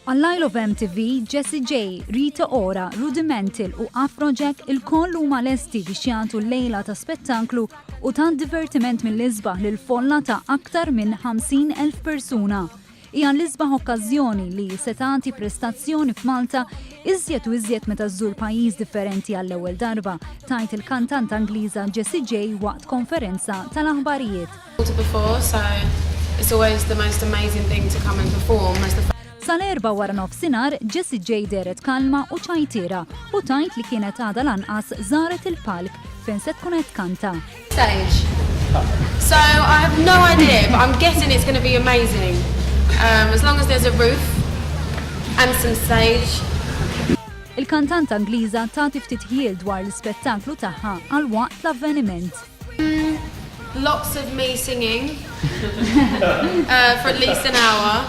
Għall-Isle of MTV, Jessie J, Rita Ora, Rudimental u AfroJack il-koll huma lesti biex jagħtu lejla ta' spettaklu u ta' divertiment mill-isbah lil folla ta' aktar minn 50,000 persuna. Hija l-isbah okkażjoni li se tagħti prestazzjoni f'Malta iżjed u iżjed meta żżur pajjiż differenti għall-ewwel darba, tajt il-kantant Angliża Jessie J waqt konferenza tal-aħbarijiet. It's always the most amazing thing to come and perform. Tal-Erbgha wara nofsinhar, Jessie J deret kalma u ċajtiera u tajt li kienet għadha lanqas żaret il-palk fejn se tkun qed tkanta. Stage. So I have no idea, but I'm guessing it's going to be amazing. As long as there's a roof and some stage. Il-kantant Angliża tagħti ftit ħiel dwar l-ispettaklu tagħha għal waqt l-avveniment. Lots of me singing for at least an hour.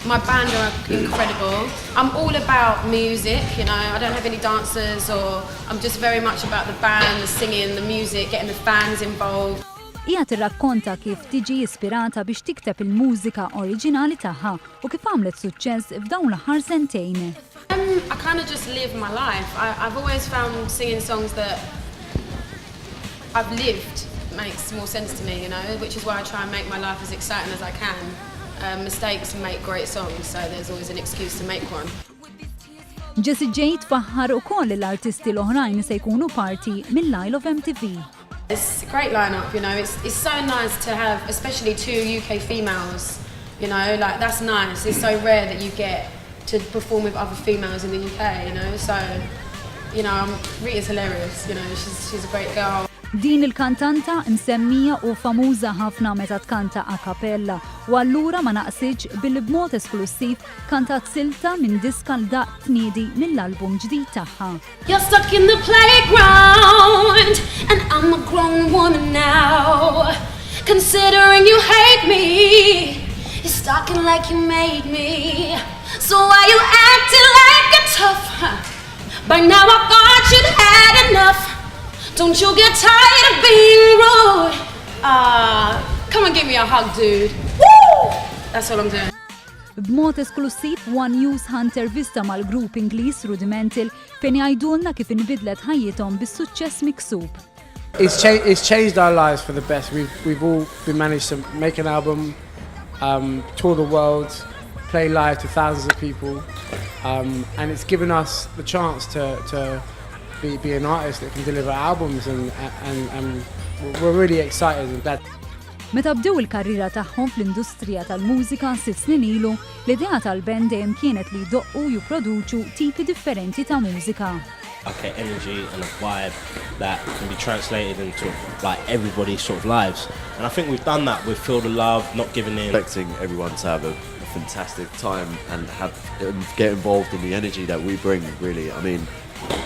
My band are incredible. I'm all about music, you know, I don't have any dancers or I'm just very much about the band, the singing, the music, getting the fans involved. Hija tirrakkonta kif tiġi ispirata biex tikteb il-mużika oriġinali tagħha u kif għamlet suċċess f'dawn l-aħħar sentejn. I kind of just live my life. I've always found singing songs that I've lived makes more sense to me, you know, which is why I try and make my life as exciting as I can. Mistakes make great songs, so there's always an excuse to make one. Jessie J tfaħħar ukoll l-artisti l-oħrajn se jkunu parti mill-Isle of MTV. It's a great lineup, you know. It's so nice to have, especially 2 UK females. You know, like that's nice. It's so rare that you get to perform with other females in the UK. You know, so you know, Rita's hilarious. You know, she's a great girl. Din il-kantanta msemmija u famuża ħafna meta tkanta a cappella u allura ma naqsitx billi b'mod esklusiv kantat silta minn diska l-daqq tniedi mill-album ġdid tagħha. You're stuck in the playground and I'm a grown woman now. Considering you hate me, you're stalking like you made me. So why you acting like you're tough? By now I thought you'd had enough. Don't you get tired of being rude? Come and give me a hug, dude. Woo! That's what I'm doing. B'mod esklusiv one-use jintervista mal-grupp Ingliż Rudimental fejn jgħidulna kif inbidlet ħajjithom bis-suċċess miksub. It's changed our lives for the best. We've all been managed to make an album, tour the world, play live to thousands of people, and it's given us the chance to be an artist that can deliver albums and we're really excited and glad. Meta bdew il-karriera tagħhom fl-industrija tal-mużika 6 snin ilu, l-idea tal-band dejjem kienet li jdoqqu jipproduċu tipi differenti ta' mużika. Okay, energy and a vibe that can be translated into like everybody's sort of lives. And I think we've done that with Feel the Love, Not Giving In. Expecting everyone to have a fantastic time and get involved in the energy that we bring, really. I mean,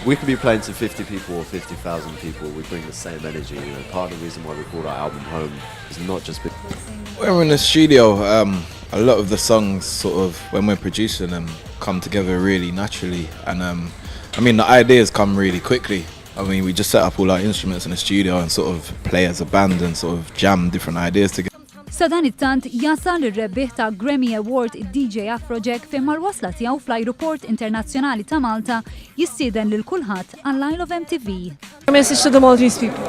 we could be playing to 50 people or 50,000 people. We bring the same energy. You know, part of the reason why we call our album Home is not just. When we're in the studio, a lot of the songs, sort of, when we're producing them, come together really naturally. And I mean, the ideas come really quickly. I mean, we just set up all our instruments in the studio and sort of play as a band and sort of jam different ideas together. Sa dan it-tant jasal ir-rebbieħ ta' Grammy Award id-DJ AfroJack fejn mal-wasla tiegħu fl-Ajruport Internazzjonali ta' Malta jistieden lil kulħadd għall-Isle of MTV. Message to the Maltese people.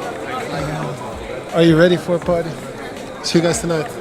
Are you ready for a party? See you guys tonight.